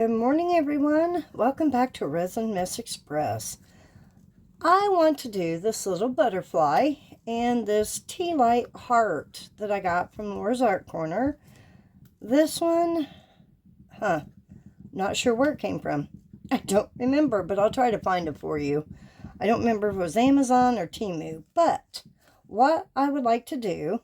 Good morning, everyone. Welcome back to Resin Mess Express. I want to do this little butterfly and this Tealight heart that I got from Laura's Art Corner. This one, not sure where it came from. I don't remember, but I'll try to find it for you. I don't remember if it was Amazon or Temu, but what I would like to do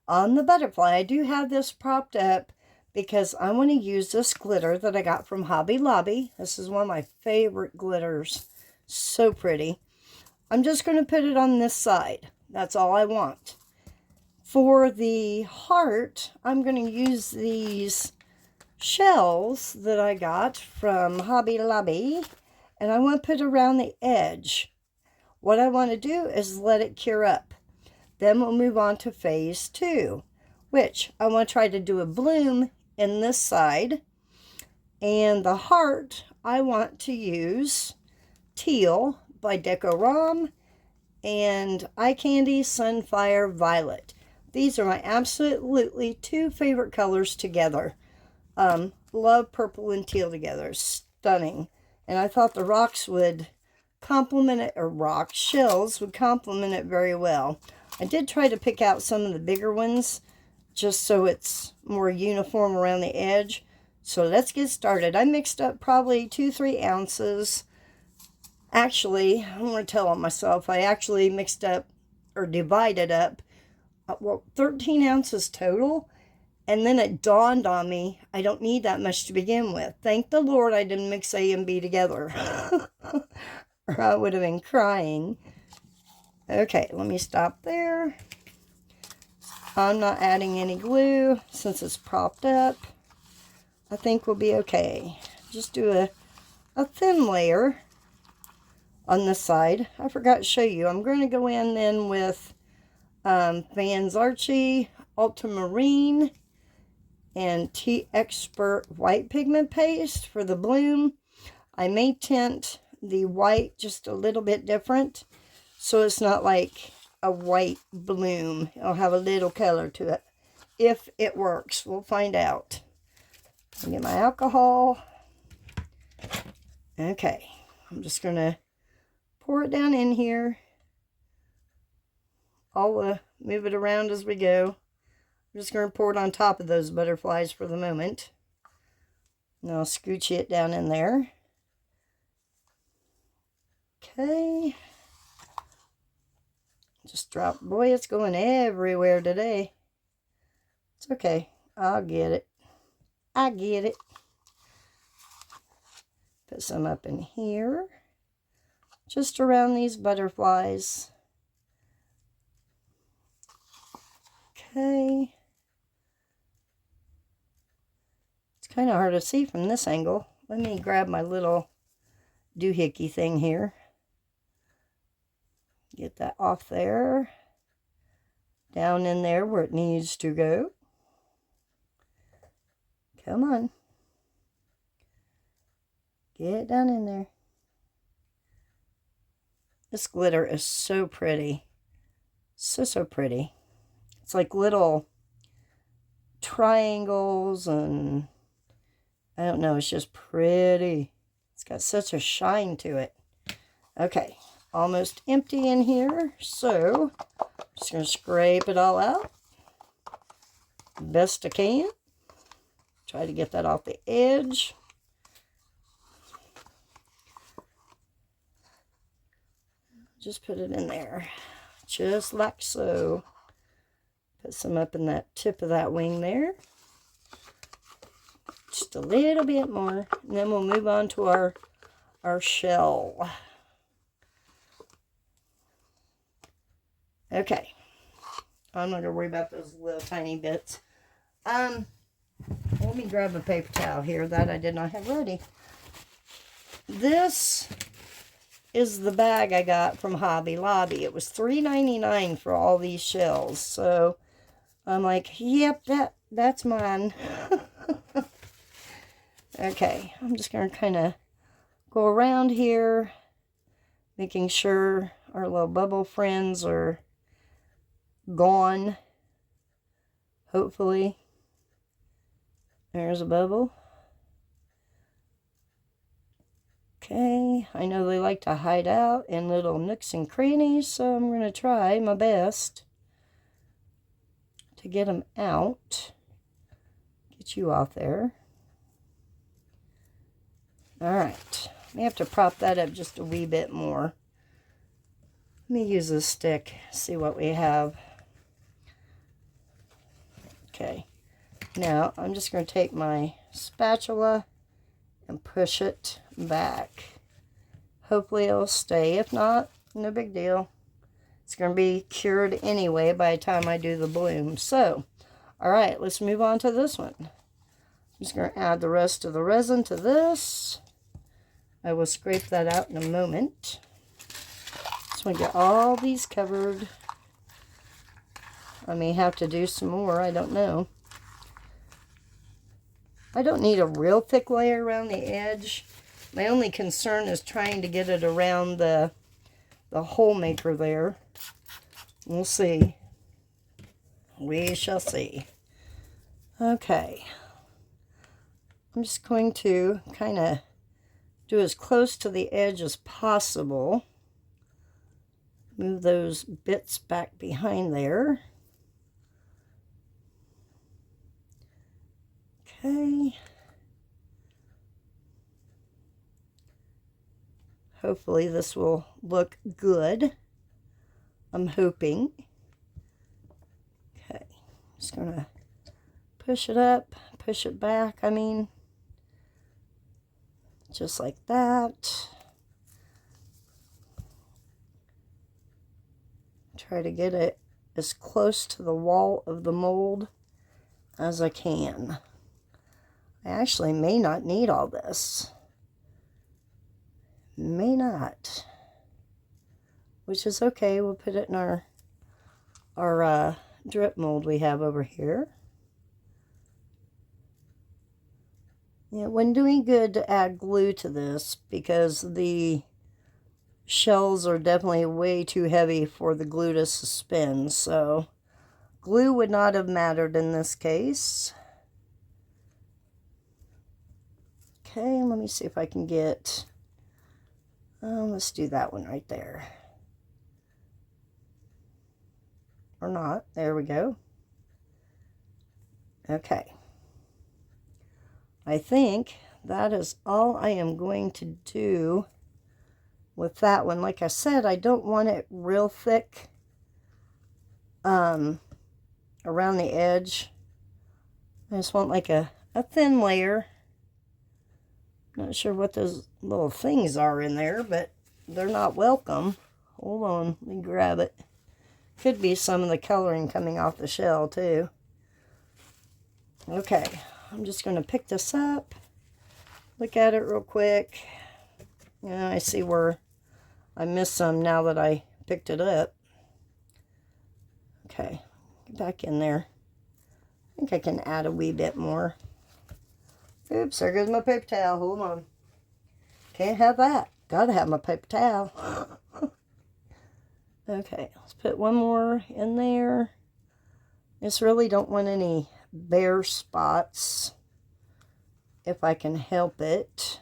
on the butterfly, I do have this propped up because I want to use this glitter that I got from Hobby Lobby. This is one of my favorite glitters. So pretty. I'm just going to put it on this side. That's all I want. For the heart, I'm going to use these shells that I got from Hobby Lobby, and I want to put around the edge. What I want to do is let it cure up. Then we'll move on to phase 2, which I want to try to do a bloom in this side. And the heart, I want to use Teal by Decorum and Eye Candy Sunfire Violet. These are my absolutely two favorite colors together. Love purple and teal together. Stunning. And I thought the rocks would complement it, or shells would complement it very well. I did try to pick out some of the bigger ones just so it's more uniform around the edge. So let's get started. I mixed up probably 2-3 ounces. Actually, I'm going to tell on myself. I actually mixed up or divided up 13 ounces total. And then it dawned on me, I don't need that much to begin with. Thank the Lord I didn't mix A and B together. Or I would have been crying. Okay, let me stop there. I'm not adding any glue since it's propped up. I think we'll be okay. Just do a thin layer on this side. I forgot to show you. I'm going to go in then with Vans Archie, Ultramarine, and T-Expert White Pigment Paste for the bloom. I may tint the white just a little bit different, so it's not like a white bloom. It'll have a little color to it. If it works, we'll find out. I'll get my alcohol. Okay, I'm just going to pour it down in here. I'll move it around as we go. I'm just going to pour it on top of those butterflies for the moment. And I'll scooch it down in there. Okay. Just drop. Boy, it's going everywhere today. It's okay. I'll get it. I get it. Put some up in here. Just around these butterflies. Okay. It's kind of hard to see from this angle. Let me grab my little doohickey thing here. Get that off there. Down in there where it needs to go. Come on. Get down in there. This glitter is so pretty. So pretty. It's like little triangles and I don't know, it's just pretty. It's got such a shine to it. Okay. Almost empty in here, so I'm just going to scrape it all out best I can. Try to get that off the edge. Just put it in there, just like so. Put some up in that tip of that wing there. Just a little bit more, and then we'll move on to our shell. Okay, I'm not going to worry about those little tiny bits. Let me grab a paper towel here that I did not have ready. This is the bag I got from Hobby Lobby. It was $3.99 for all these shells. So I'm like, yep, that's mine. Okay, I'm just going to kind of go around here, making sure our little bubble friends are gone. Hopefully. There's a bubble. Okay, I know they like to hide out in little nooks and crannies, so I'm going to try my best to get them out. Get you off there. Alright, we have to prop that up just a wee bit more. Let me use this stick, see what we have. Okay, now I'm just going to take my spatula and push it back. Hopefully it'll stay. If not, no big deal. It's going to be cured anyway by the time I do the bloom. So, alright, let's move on to this one. I'm just going to add the rest of the resin to this. I will scrape that out in a moment. Just want to get all these covered. I may have to do some more, I don't know. I don't need a real thick layer around the edge. My only concern is trying to get it around the hole maker there. We'll see. We shall see. Okay. I'm just going to kind of do as close to the edge as possible. Move those bits back behind there. Okay. Hopefully this will look good. I'm hoping. Okay. Just going to push it up, push it back, I mean. Just like that. Try to get it as close to the wall of the mold as I can. I actually may not need all this. May not. Which is okay. We'll put it in our drip mold we have over here. Yeah, when doing good to add glue to this because the shells are definitely way too heavy for the glue to suspend. So glue would not have mattered in this case. Okay, let me see if I can get, let's do that one right there. Or not, there we go. Okay. I think that is all I am going to do with that one. Like I said, I don't want it real thick around the edge. I just want like a thin layer. Not sure what those little things are in there, but they're not welcome. Hold on, let me grab it. Could be some of the coloring coming off the shell too. Okay, I'm just going to pick this up. Look at it real quick. Yeah, I see where I missed some now that I picked it up. Okay, get back in there. I think I can add a wee bit more. Oops, there goes my paper towel. Hold on. Can't have that. Gotta have my paper towel. Okay, let's put one more in there. Just really don't want any bare spots if I can help it.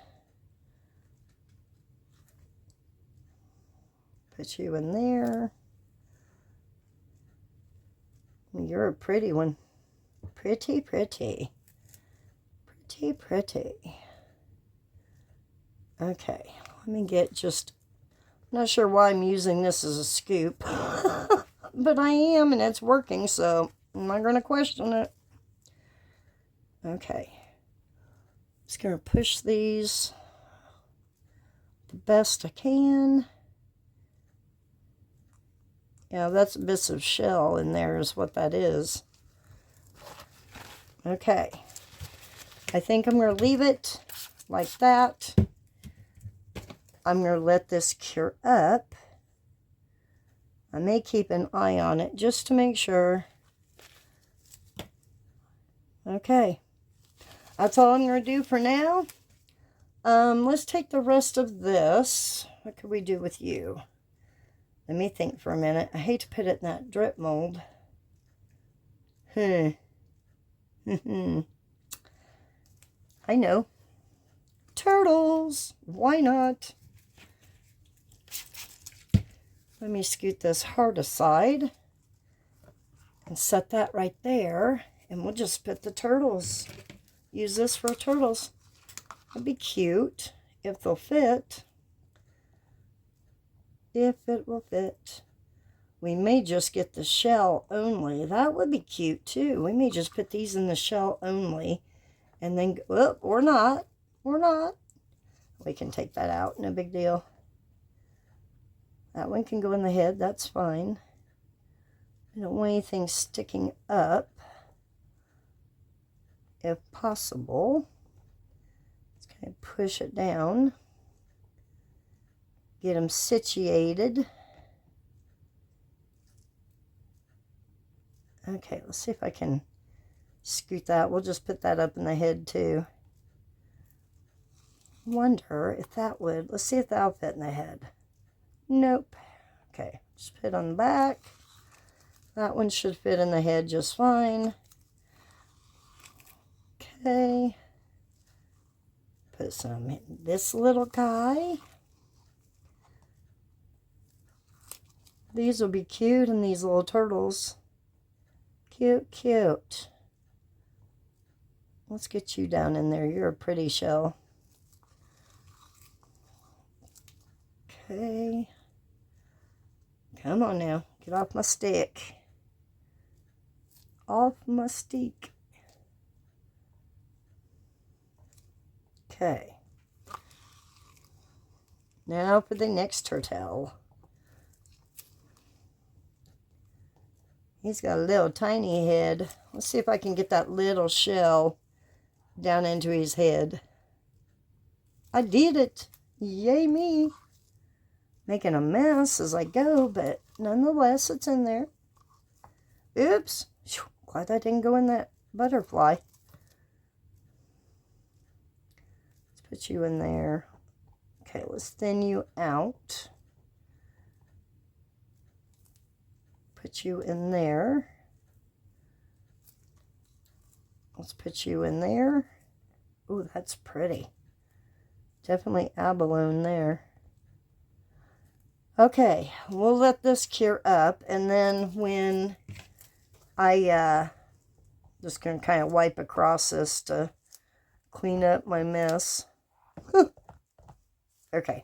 Put you in there. You're a pretty one. Pretty, pretty. Pretty, pretty. Okay, let me get just, I'm not sure why I'm using this as a scoop, but I am, and it's working, so I'm not going to question it. Okay, just going to push these the best I can. Yeah, that's bits of shell in there is what that is. Okay, I think I'm going to leave it like that. I'm going to let this cure up. I may keep an eye on it just to make sure. Okay, that's all I'm going to do for now. Let's take the rest of this. What could we do with you? Let me think for a minute. I hate to put it in that drip mold. I know. Turtle. turtles. Why not? Let me scoot this heart aside and set that right there. And we'll just put the turtles. Use this for turtles. That'd be cute if they'll fit. If it will fit. We may just get the shell only. That would be cute too. We may just put these in the shell only. And then, oh, or not. Or not. We can take that out. No big deal. That one can go in the head. That's fine. I don't want anything sticking up. If possible. Let's kind of push it down. Get them situated. Okay, let's see if I can scoot that. We'll just put that up in the head too. Wonder if that would. Let's see if that'll fit in the head. Nope. Okay, just put it on the back. That one should fit in the head just fine. Okay. Put some in this little guy. These will be cute in these little turtles. Cute, cute. Let's get you down in there. You're a pretty shell. Okay. Come on now. Get off my stick. Off my stick. Okay. Now for the next turtle. He's got a little tiny head. Let's see if I can get that little shell down into his head. I did it. Yay me. Making a mess as I go, but nonetheless it's in there. Oops. Glad that didn't go in that butterfly. Let's put you in there. Okay, let's thin you out. Put you in there. Let's put you in there. Ooh, that's pretty. Definitely abalone there. Okay, we'll let this cure up, and then when I just gonna kind of wipe across this to clean up my mess. Okay,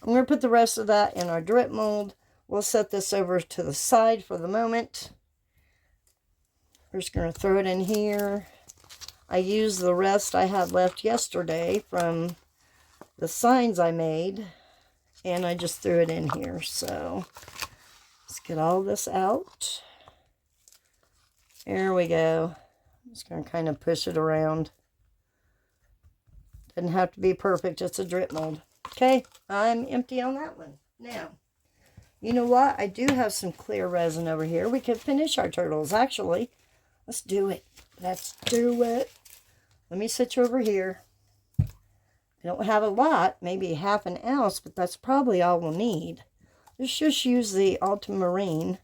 I'm gonna put the rest of that in our drip mold. We'll set this over to the side for the moment. We're just going to throw it in here. I used the rest I had left yesterday from the signs I made, and I just threw it in here. So let's get all this out. There we go. I'm just going to kind of push it around. Doesn't have to be perfect, it's a drip mold. Okay, I'm empty on that one. Now, you know what? I do have some clear resin over here. We could finish our turtles, actually. Let's do it. Let's do it. Let me sit you over here. I don't have a lot, maybe half an ounce, but that's probably all we'll need. Let's just use the Aquamarine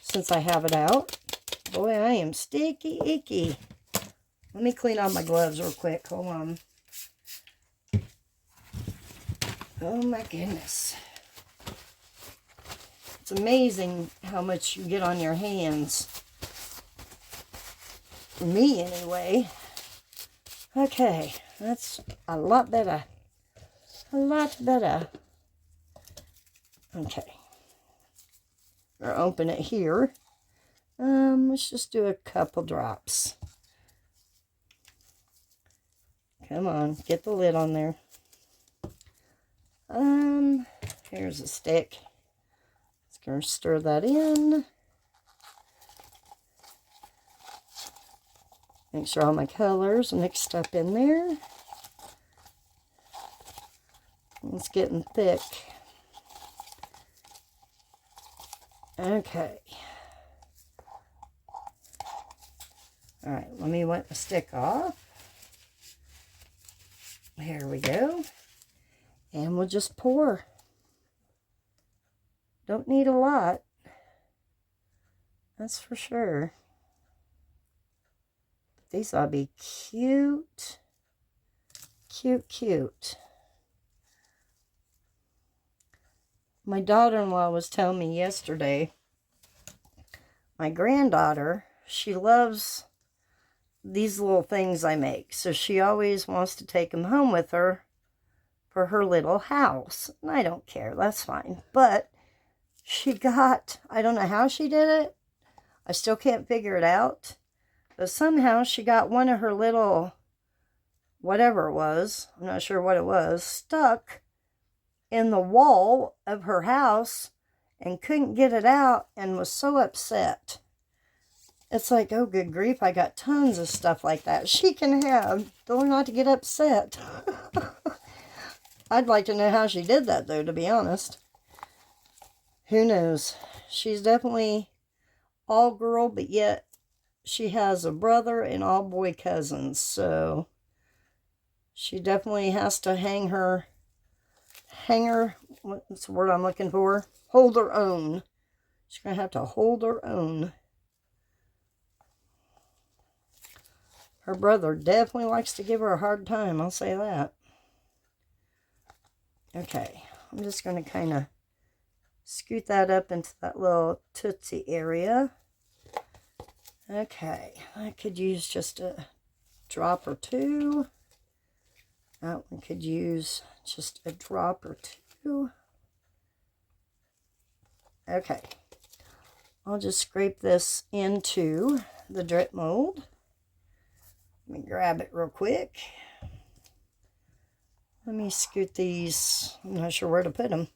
since I have it out. Boy, I am sticky icky. Let me clean off my gloves real quick. Hold on. Oh my goodness. It's amazing how much you get on your hands. For me, anyway. Okay, that's a lot better. A lot better. Okay. We'll open it here. Let's just do a couple drops. Come on, get the lid on there. Here's a stick. Gonna stir that in. Make sure all my colors are mixed up in there. It's getting thick. Okay. All right, let me wipe the stick off. Here we go. And we'll just pour. Don't need a lot. That's for sure. These ought to be cute. Cute, cute. My daughter-in-law was telling me yesterday, my granddaughter, she loves these little things I make. So she always wants to take them home with her for her little house. And I don't care, that's fine. But she got, I don't know how she did it. I still can't figure it out. But somehow she got one of her little, whatever it was, I'm not sure what it was, stuck in the wall of her house and couldn't get it out and was so upset. It's like, oh, good grief, I got tons of stuff like that she can have. Told her not to get upset. I'd like to know how she did that, though, to be honest. Who knows? She's definitely all girl, but yet she has a brother and all boy cousins. So she definitely has to what's the word I'm looking for? Hold her own. She's going to have to hold her own. Her brother definitely likes to give her a hard time, I'll say that. Okay, I'm just going to kind of scoot that up into that little tootsie area. Okay, I could use just a drop or two. That one could use just a drop or two. Okay, I'll just scrape this into the drip mold. Let me grab it real quick. Let me scoot these. I'm not sure where to put them.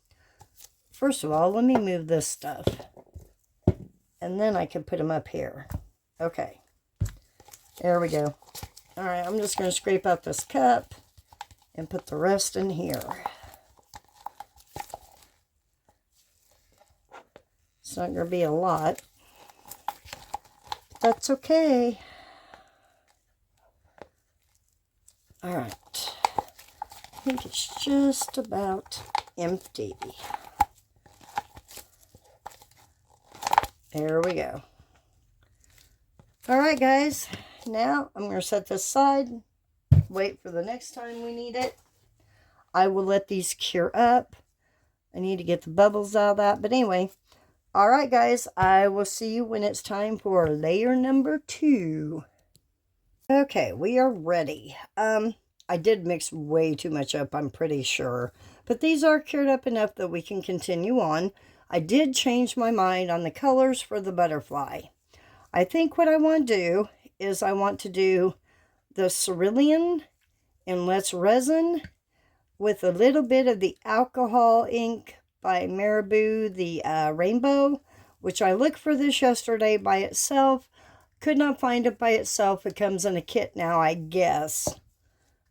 First of all, let me move this stuff. And then I can put them up here. Okay. There we go. Alright, I'm just going to scrape out this cup and put the rest in here. It's not going to be a lot. But that's okay. Alright. I think it's just about empty. There we go. Alright guys, now I'm going to set this aside, wait for the next time we need it. I will let these cure up. I need to get the bubbles out of that, but anyway. Alright guys, I will see you when it's time for layer number 2. Okay, we are ready. I did mix way too much up, I'm pretty sure. But these are cured up enough that we can continue on. I did change my mind on the colors for the butterfly. I think what I want to do is I want to do the Cerulean in Let's Resin with a little bit of the alcohol ink by Marabou, the rainbow, which I looked for this yesterday by itself. Could not find it by itself. It comes in a kit now, I guess.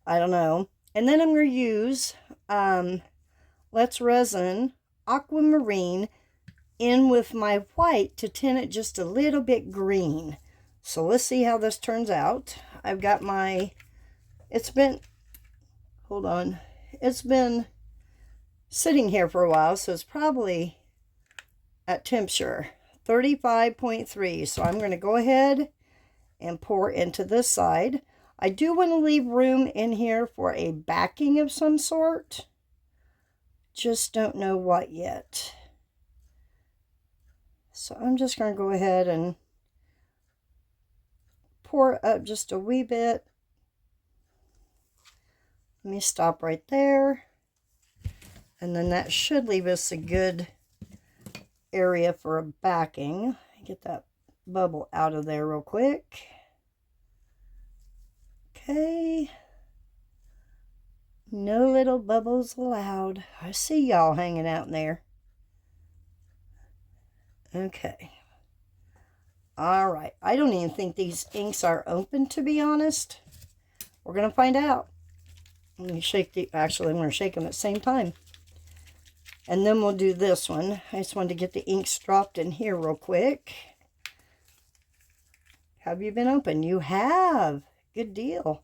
I don't know. And then I'm going to use Let's Resin Aquamarine in with my white to tint it just a little bit green. So let's see how this turns out. I've got my, it's been sitting here for a while, so it's probably at temperature 35.3. So I'm going to go ahead and pour into this side. I do want to leave room in here for a backing of some sort. Just don't know what yet. So I'm just going to go ahead and pour up just a wee bit. Let me stop right there. And then that should leave us a good area for a backing. Get that bubble out of there real quick. Okay. No little bubbles allowed. I see y'all hanging out in there. Okay. Alright. I don't even think these inks are open, to be honest. We're going to find out. Let me shake the... Actually, I'm going to shake them at the same time. And then we'll do this one. I just wanted to get the inks dropped in here real quick. Have you been open? You have. Good deal.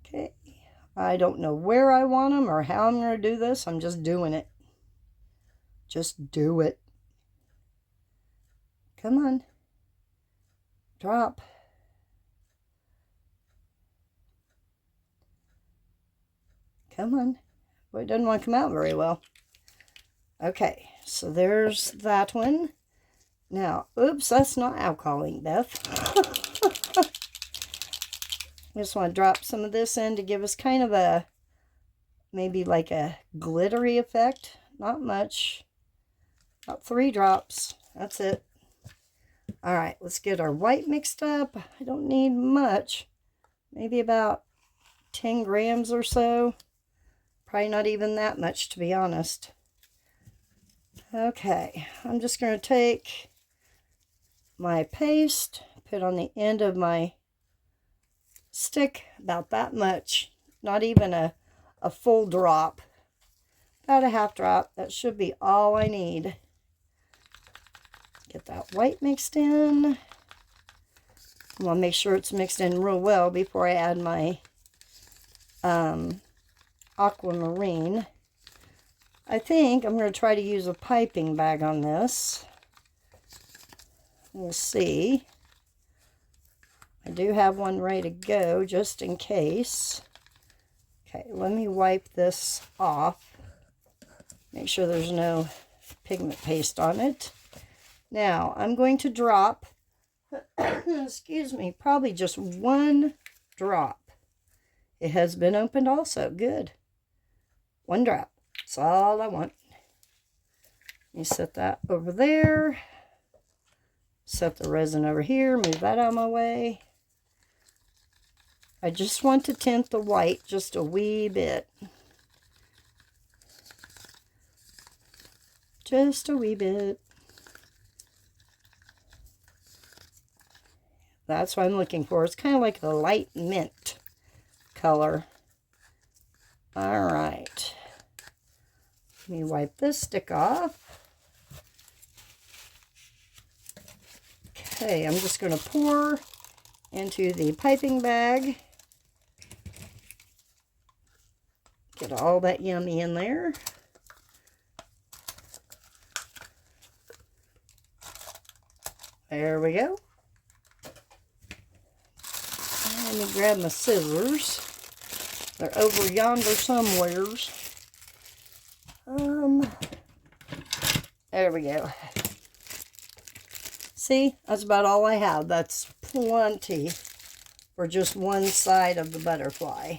Okay. I don't know where I want them or how I'm going to do this. I'm just doing it. Just do it. Come on. Drop. Come on. Boy, it doesn't want to come out very well. Okay, so there's that one. Now, oops, that's not alcoholing, Beth. I just want to drop some of this in to give us kind of a, maybe like a glittery effect. Not much. About 3 drops. That's it. All right, let's get our white mixed up. I don't need much. Maybe about 10 grams or so. Probably not even that much, to be honest. Okay, I'm just going to take my paste, put on the end of my stick, about that much. Not even a full drop. About a half drop. That should be all I need. Get that white mixed in. I want to make sure it's mixed in real well before I add my Aquamarine. I think I'm going to try to use a piping bag on this. We'll see. I do have one ready to go just in case. Okay, let me wipe this off. Make sure there's no pigment paste on it. Now, I'm going to drop, excuse me, probably just 1 drop. It has been opened also. Good. 1 drop. That's all I want. Let me set that over there. Set the resin over here. Move that out of my way. I just want to tint the white just a wee bit. Just a wee bit. That's what I'm looking for. It's kind of like a light mint color. All right. Let me wipe this stick off. Okay, I'm just going to pour into the piping bag. Get all that yummy in there. There we go. Let me grab my scissors. They're over yonder somewheres. There we go. See, that's about all I have. That's plenty for just one side of the butterfly.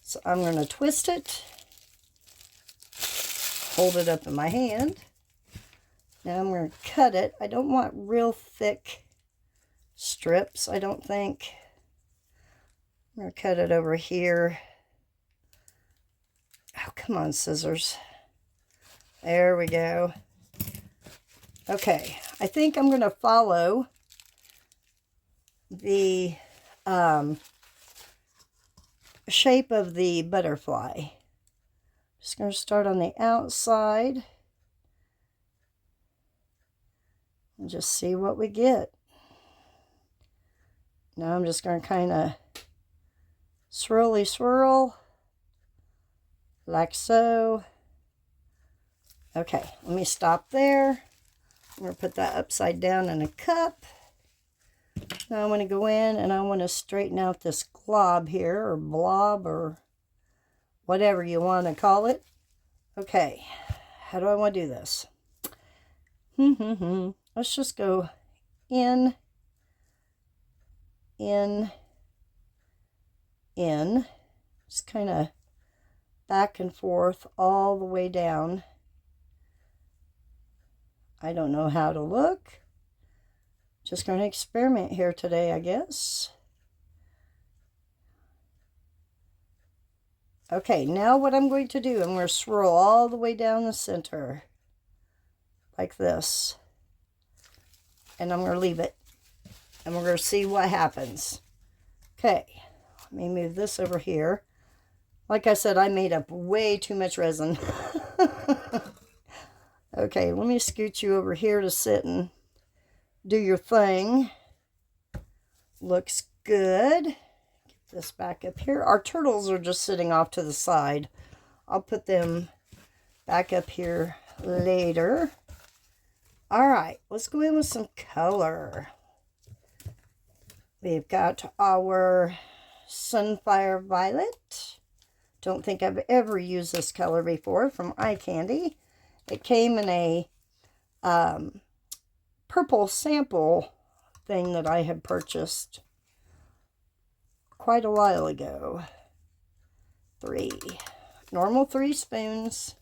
So I'm going to twist it, hold it up in my hand. Now I'm going to cut it. I don't want real thick strips, I don't think. I'm going to cut it over here. Oh, come on, scissors. There we go. Okay, I think I'm going to follow the shape of the butterfly. Just going to start on the outside and just see what we get. Now I'm just going to kind of swirl like so. Okay, let me stop there. I'm going to put that upside down in a cup. Now I want to go in and I want to straighten out this glob here, or blob, or whatever you want to call it. Okay, how do I want to do this? Let's just go in, just kind of back and forth all the way down. I don't know how to look. Just going to experiment here today, I guess. Okay, now what I'm going to do, I'm going to swirl all the way down the center like this. And I'm going to leave it. And we're going to see what happens. Okay, let me move this over here. Like I said, I made up way too much resin. Okay, let me scoot you over here to sit and do your thing. Looks good. Get this back up here. Our turtles are just sitting off to the side. I'll put them back up here later. All right, let's go in with some color. We've got our Sunfire Violet Don't think I've ever used this color before from Eye Candy. It came in a purple sample thing that I had purchased quite a while ago. 3. Normal 3 spoons.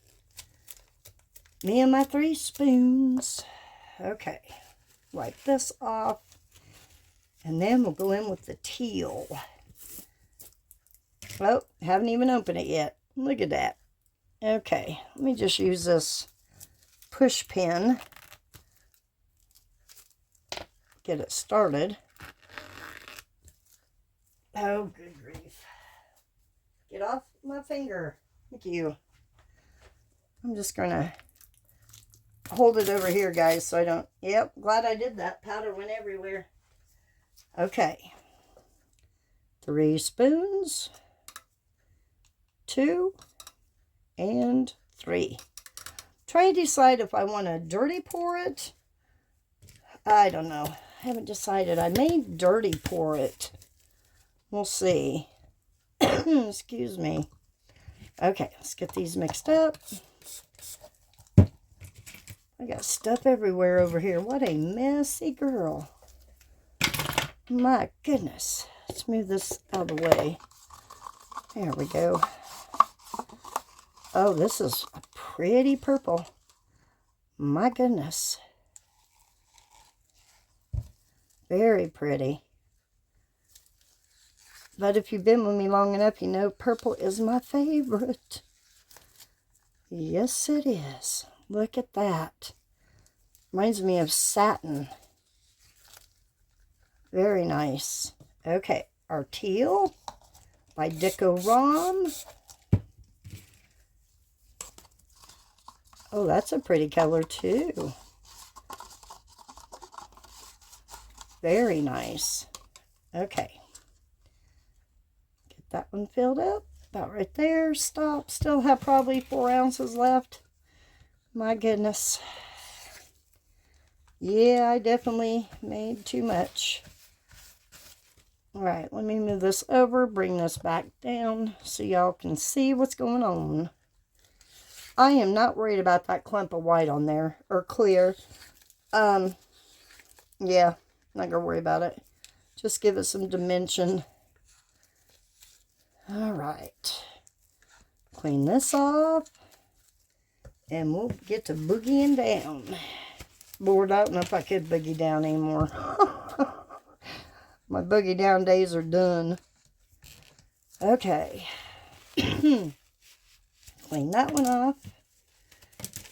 Me and my 3 spoons. Okay. Wipe this off. And then we'll go in with the teal. Oh, haven't even opened it yet. Look at that. Okay. Let me just use this push pin. Get it started. Oh, good grief. Get off my finger. Thank you. I'm just going to hold it over here, guys, so I don't... Yep, glad I did that. Powder went everywhere. Okay. 3 spoons. 2 and 3. Try to decide if I want to dirty pour it. I don't know. I haven't decided. I may dirty pour it. We'll see. Excuse me. Okay, let's get these mixed up. I got stuff everywhere over here. What a messy girl. My goodness. Let's move this out of the way. There we go. Oh, this is a pretty purple. My goodness. Very pretty. But if you've been with me long enough, you know purple is my favorite. Yes, it is. Look at that. Reminds me of satin. Very nice. Okay, our teal by Deco Rom. Oh, that's a pretty color too. Very nice. Okay. Get that one filled up. About right there. Stop. Still have probably 4 ounces left. My goodness. Yeah, I definitely made too much. Alright, let me move this over. Bring this back down so y'all can see what's going on. I am not worried about that clump of white on there. Or clear. Yeah. Not gonna worry about it. Just give it some dimension. Alright. Clean this off. And we'll get to boogieing down. Lord, I don't know if I could boogie down anymore. My boogie down days are done. Okay. Clean that one off.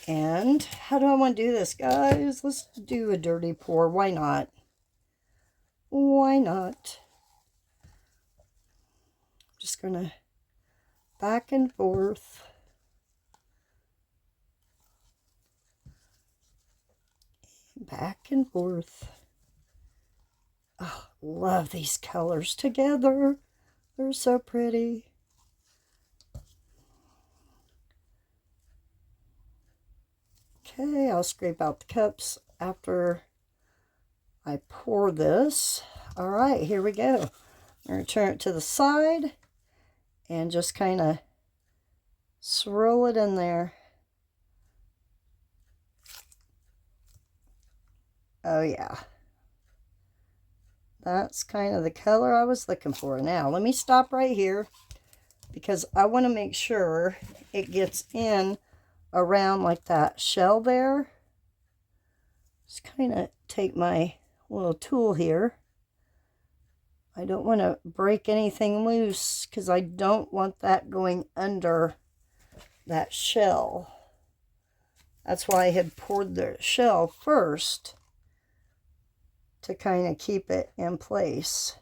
And how do I want to do this, guys? Let's do a dirty pour. Why not? Why not? Just gonna back and forth. Back and forth. Oh, love these colors together. They're so pretty. Okay, I'll scrape out the cups after I pour this. All right, here we go. I'm going to turn it to the side and just kind of swirl it in there. Oh yeah. That's kind of the color I was looking for. Now, let me stop right here because I want to make sure it gets in around like that shell there. Just kind of take my little tool here. I don't want to break anything loose because I don't want that going under that shell. That's why I had poured the shell first, to kind of keep it in place.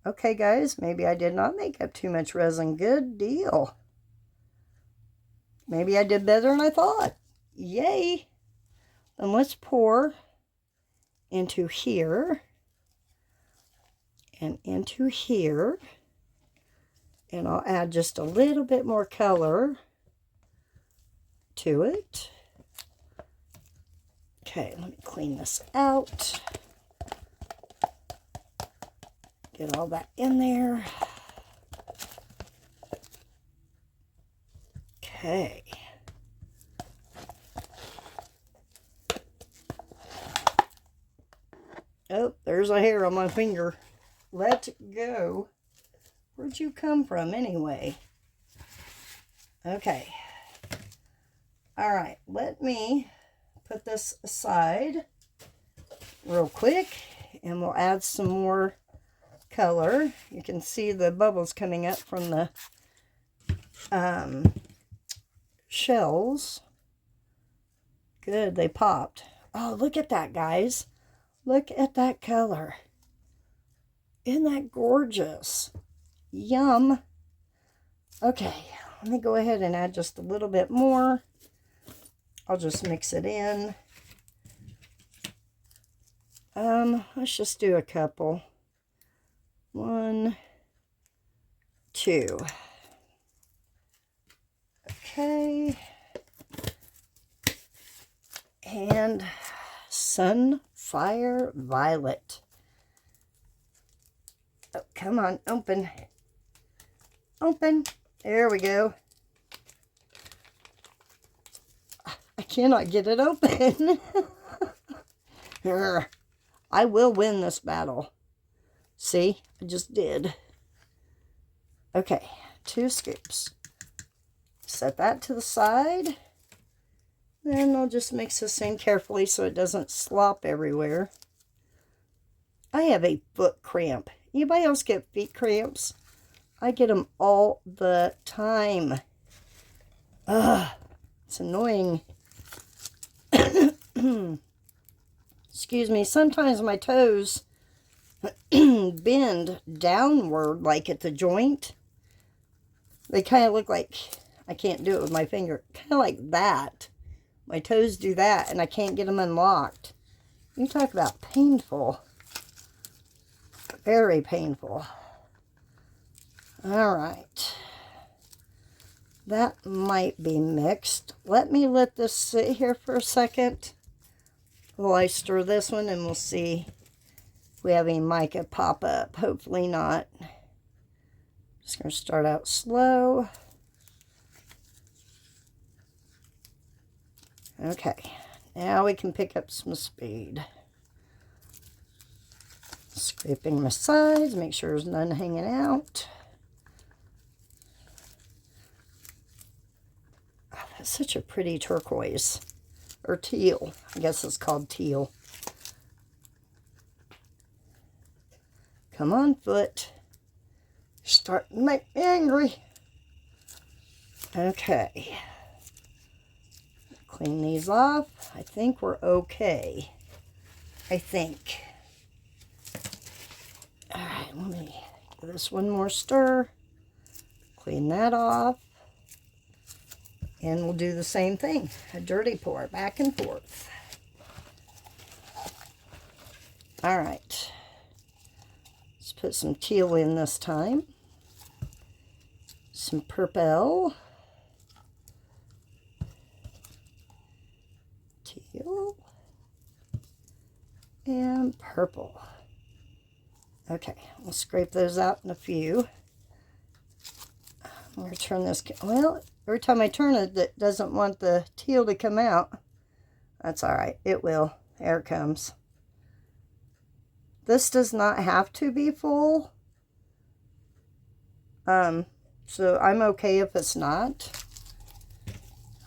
Okay, guys, maybe I did not make up too much resin. Good deal. Maybe I did better than I thought. Yay! Then let's pour into here and into here. And I'll add just a little bit more color to it. Okay, let me clean this out. Get all that in there. Okay. Oh, there's a hair on my finger. Let go. Where'd you come from anyway? Okay. All right, let me put this aside real quick, and we'll add some more color. You can see the bubbles coming up from the shells. Good, they popped. Oh, look at that, guys. Look at that color. Isn't that gorgeous? Yum. Okay, let me go ahead and add just a little bit more. I'll just mix it in. Let's just do a couple. 1, 2. Okay. And Sunfire Violet. Oh, come on, open. Open. There we go. I cannot get it open. I will win this battle. See, I just did. Okay, 2 scoops. Set that to the side. Then I'll just mix this in carefully so it doesn't slop everywhere. I have a foot cramp. Anybody else get feet cramps? I get them all the time. Ugh, it's annoying. Excuse me, sometimes my toes bend downward, like at the joint. They kind of look like, I can't do it with my finger, kind of like that. My toes do that, and I can't get them unlocked. You talk about painful. Very painful. All right. That might be mixed. Let me let this sit here for a second while I stir this one, and we'll see if we have any mica pop up. Hopefully not. Just going to start out slow. Okay, now we can pick up some speed. Scraping my sides, make sure there's none hanging out. Oh, that's such a pretty turquoise, or teal. I guess it's called teal. Come on, foot. You're starting to make me angry. Okay. Clean these off. I think we're okay. I think. All right, let me give this one more stir. Clean that off. And we'll do the same thing. A dirty pour, back and forth. All right. Let's put some teal in this time. Some purple. Teal. And purple. Okay, we'll scrape those out in a few. I'm going to turn this, well, every time I turn it, it doesn't want the teal to come out. That's all right, it will. There it comes. This does not have to be full. So I'm okay if it's not.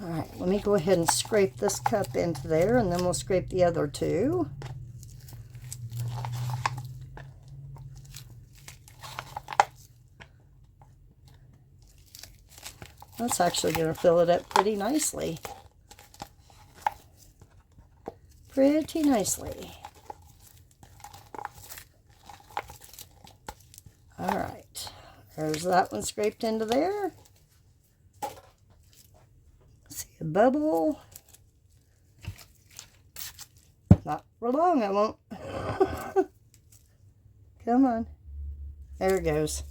All right, let me go ahead and scrape this cup into there, and then we'll scrape the other two. That's actually going to fill it up pretty nicely. Pretty nicely. All right. There's that one scraped into there. See a bubble. Not for long, I won't. Come on. There it goes.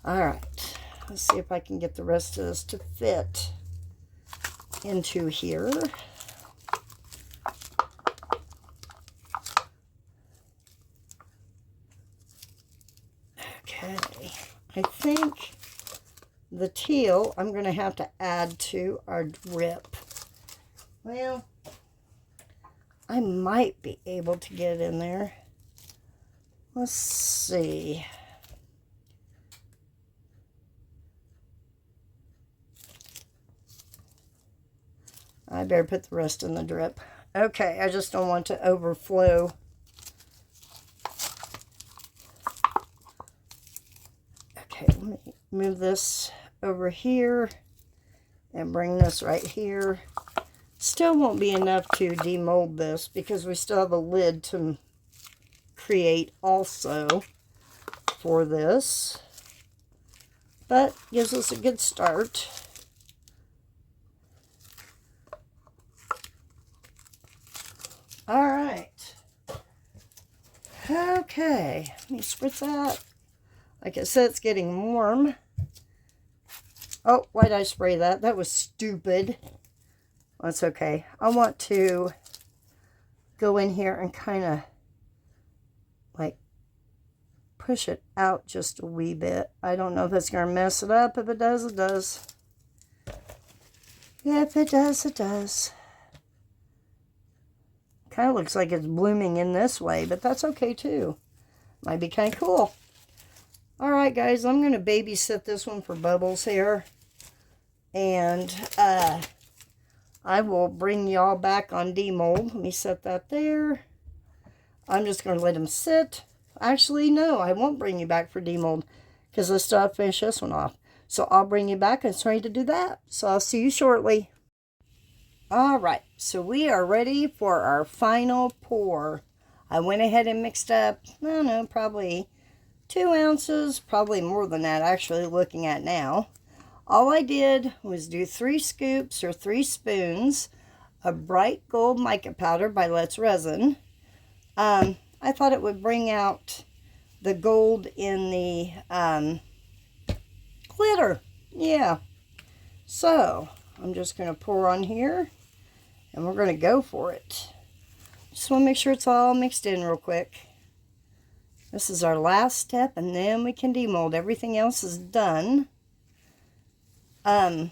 All right. Let's see if I can get the rest of this to fit into here. Okay, I think the teal I'm going to have to add to our drip. Well, I might be able to get it in there. Let's see. I better put the rest in the drip. Okay, I just don't want to overflow. Okay, let me move this over here and bring this right here. Still won't be enough to demold this because we still have a lid to create also for this, but gives us a good start. All right. Okay, let me spritz that. Like I said, it's getting warm. Oh, why did I spray that? That was stupid. That's okay. I want to go in here and kind of like push it out just a wee bit. I don't know if it's going to mess it up. If it does, it does. If it does, it does. Kind of looks like it's blooming in this way, but that's okay too. Might be kind of cool. All right, guys, I'm going to babysit this one for bubbles here. And I will bring y'all back on demold. Let me set that there. I'm just going to let them sit. Actually, no, I won't bring you back for demold because I still have to finish this one off. So I'll bring you back and it's ready to do that. So I'll see you shortly. All right, so we are ready for our final pour. I went ahead and mixed up, I don't know, probably 2 ounces, probably more than that actually looking at now. All I did was do 3 scoops or 3 spoons of bright gold mica powder by Let's Resin. I thought it would bring out the gold in the glitter. Yeah. So I'm just going to pour on here and we're going to go for it. Just want to make sure it's all mixed in real quick. This is our last step and then we can demold. Everything else is done. Let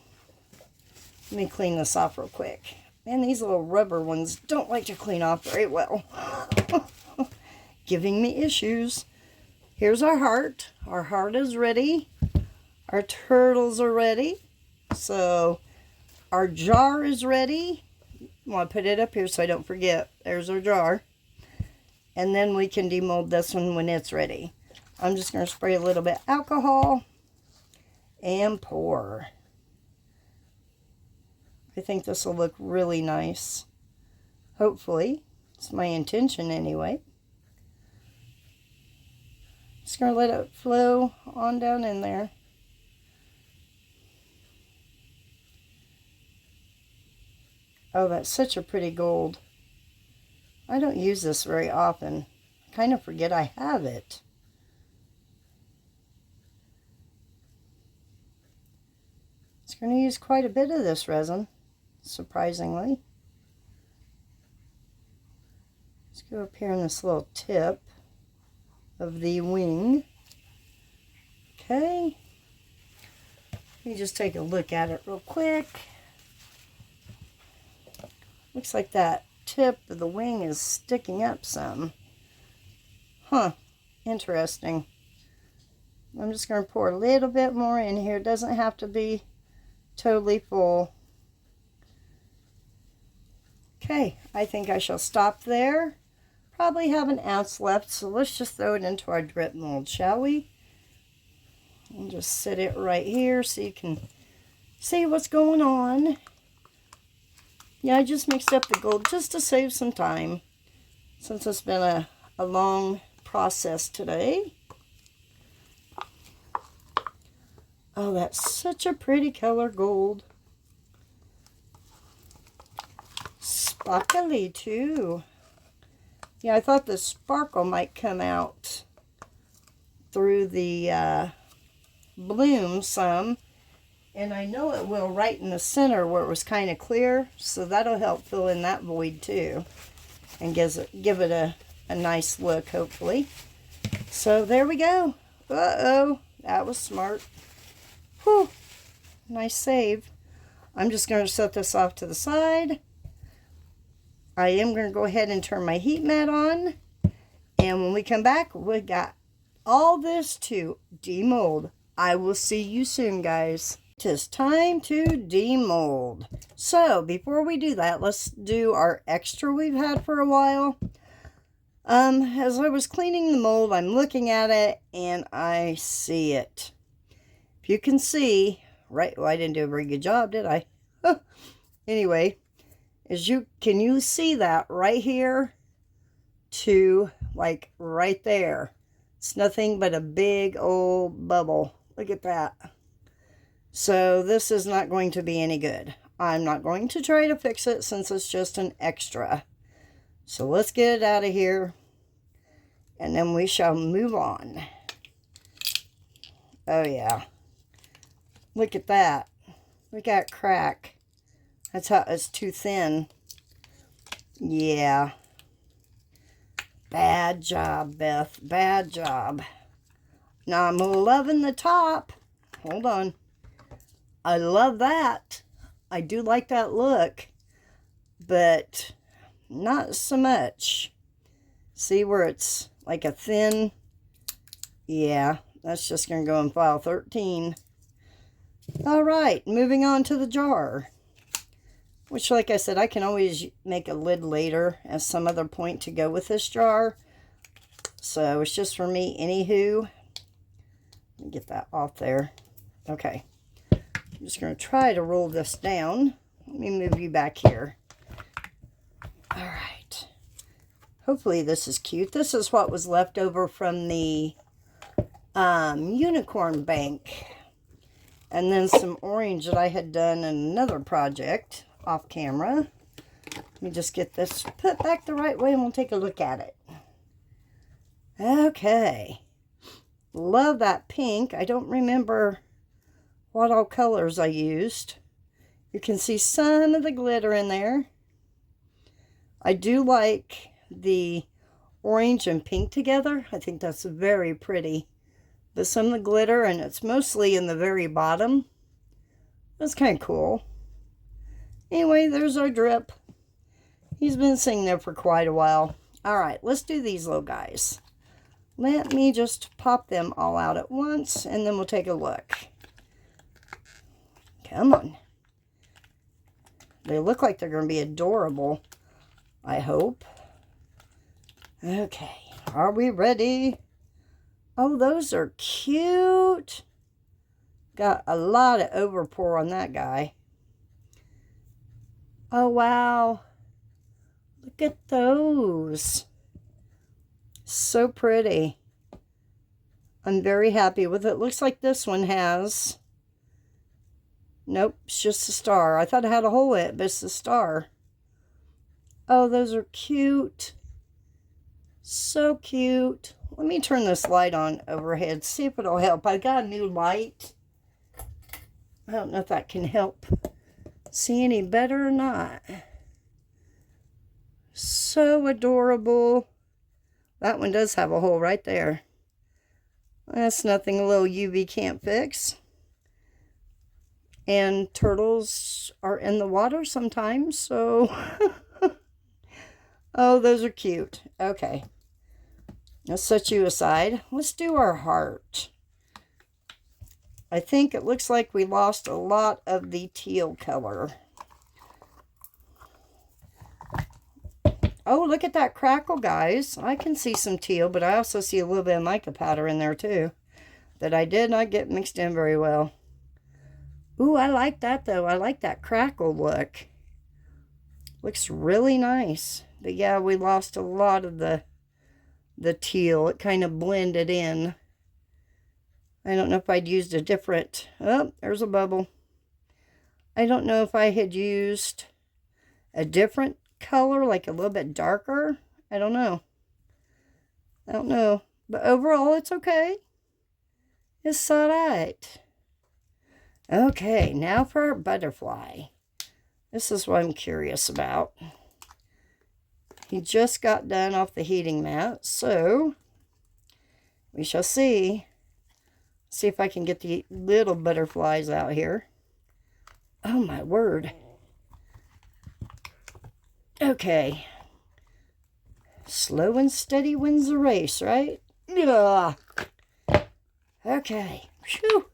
me clean this off real quick. Man, these little rubber ones don't like to clean off very well. Giving me issues. Here's our heart. Our heart is ready. Our turtles are ready. So our jar is ready. I want to put it up here so I don't forget. There's our jar. And then we can demold this one when it's ready. I'm just going to spray a little bit of alcohol and pour. I think this will look really nice. Hopefully. It's my intention anyway. Just going to let it flow on down in there. Oh, that's such a pretty gold. I don't use this very often. I kind of forget I have it. It's going to use quite a bit of this resin, surprisingly. Let's go up here in this little tip of the wing. Okay. Let me just take a look at it real quick. Looks like that tip of the wing is sticking up some. Huh. Interesting. I'm just going to pour a little bit more in here. It doesn't have to be totally full. Okay, I think I shall stop there. Probably have an ounce left, so let's just throw it into our drip mold, shall we? And just sit it right here so you can see what's going on. Yeah, I just mixed up the gold just to save some time, since it's been a long process today. Oh, that's such a pretty color, gold. Sparkly too. Yeah, I thought the sparkle might come out through the bloom some. And I know it will right in the center where it was kind of clear. So that'll help fill in that void too. And give it a nice look, hopefully. So there we go. Uh-oh. That was smart. Whew. Nice save. I'm just going to set this off to the side. I am going to go ahead and turn my heat mat on. And when we come back, we got all this to demold. I will see you soon, guys. It is time to demold. So, before we do that, let's do our extra we've had for a while. As I was cleaning the mold, I'm looking at it, and I see it. If you can see, right, well, I didn't do a very good job, did I? Anyway, can you see that right here to, like, right there? It's nothing but a big old bubble. Look at that. So this is not going to be any good. I'm not going to try to fix it since it's just an extra. So let's get it out of here, and then we shall move on. Oh yeah. Look at that. Look at that crack. That's how it's too thin. Yeah. Bad job, Beth. Bad job. Now I'm loving the top. Hold on. I love that. I do like that look. But not so much. See where it's like a thin... Yeah, that's just going to go in file 13. Alright, moving on to the jar. Which, like I said, I can always make a lid later at some other point to go with this jar. So it's just for me, anywho. Let me get that off there. Okay. I'm just going to try to roll this down. Let me move you back here. Alright. Hopefully this is cute. This is what was left over from the unicorn bank. And then some orange that I had done in another project off camera. Let me just get this put back the right way and we'll take a look at it. Okay. Love that pink. I don't remember what all colors I used. You can see some of the glitter in there. I do like the orange and pink together. I think that's very pretty. But some of the glitter, and it's mostly in the very bottom. That's kind of cool. Anyway, there's our drip. He's been sitting there for quite a while. Alright, let's do these little guys. Let me just pop them all out at once, and then we'll take a look. Come on. They look like they're going to be adorable, I hope. Okay, are we ready? Oh, those are cute. Got a lot of overpour on that guy. Oh, wow. Look at those. So pretty. I'm very happy with it. Looks like this one has... Nope, it's just a star. I thought it had a hole in it, but it's a star. Oh, those are cute. So cute. Let me turn this light on overhead, see if it'll help. I got a new light. I don't know if that can help see any better or not. So adorable. That one does have a hole right there. That's nothing a little UV can't fix. And turtles are in the water sometimes, so... Oh, those are cute. Okay. Let's set you aside. Let's do our heart. I think it looks like we lost a lot of the teal color. Oh, look at that crackle, guys. I can see some teal, but I also see a little bit of mica powder in there, too, that I did not get mixed in very well. Ooh, I like that, though. I like that crackle look. Looks really nice. But, yeah, we lost a lot of the teal. It kind of blended in. I don't know if I'd used a different... Oh, there's a bubble. I don't know if I had used a different color, like a little bit darker. I don't know. I don't know. But overall, it's okay. It's alright. Okay, now for our butterfly. This is what I'm curious about. He just got done off the heating mat, so we shall see. See if I can get the little butterflies out here. Oh my word. Okay. Slow and steady wins the race, right? Yeah. Okay. Phew.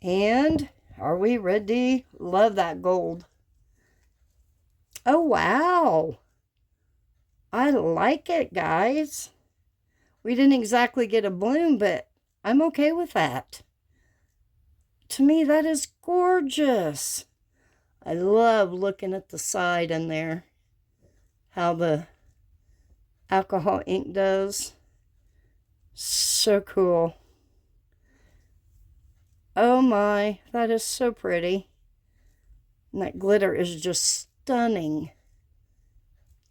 And are we ready? Love that gold. Oh, wow. I like it, guys. We didn't exactly get a bloom, but I'm okay with that. To me, that is gorgeous. I love looking at the side in there. How the alcohol ink does. So cool. Oh my, that is so pretty. And that glitter is just stunning.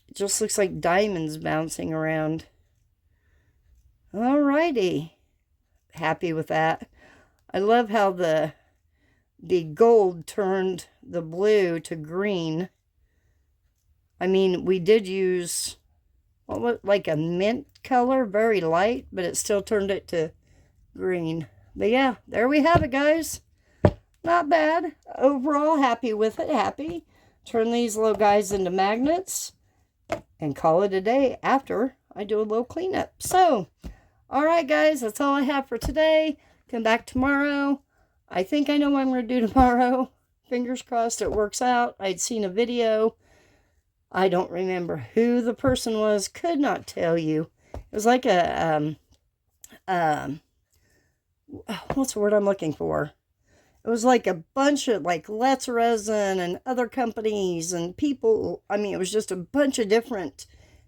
It just looks like diamonds bouncing around. Alrighty. Happy with that. I love how the gold turned the blue to green. I mean, we did use what was like a mint color, very light, but it still turned it to green. But yeah, there we have it, guys. Not bad. Overall, happy with it. Happy. Turn these little guys into magnets and call it a day after I do a little cleanup. So, all right, guys, that's all I have for today. Come back tomorrow. I think I know what I'm going to do tomorrow. Fingers crossed it works out. I'd seen a video. I don't remember who the person was. Could not tell you. It was like a, what's the word I'm looking for? It was like a bunch of like Let's Resin and other companies and people. I mean, it was just a bunch of different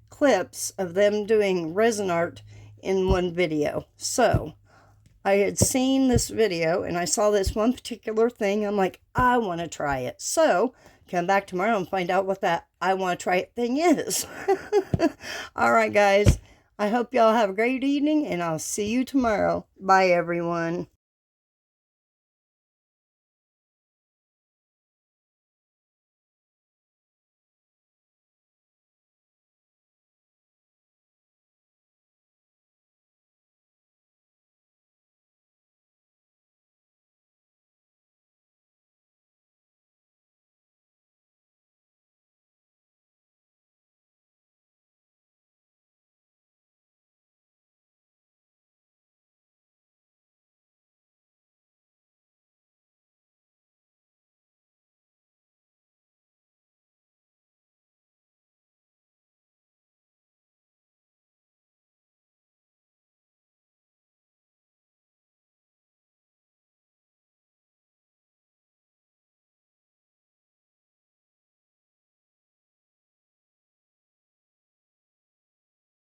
clips of them doing resin art in one video. So I had seen this video and I saw this one particular thing. I'm like, I want to try it. So come back tomorrow and find out what that I want to try it thing is. All right, guys. I hope y'all have a great evening and I'll see you tomorrow. Bye, everyone.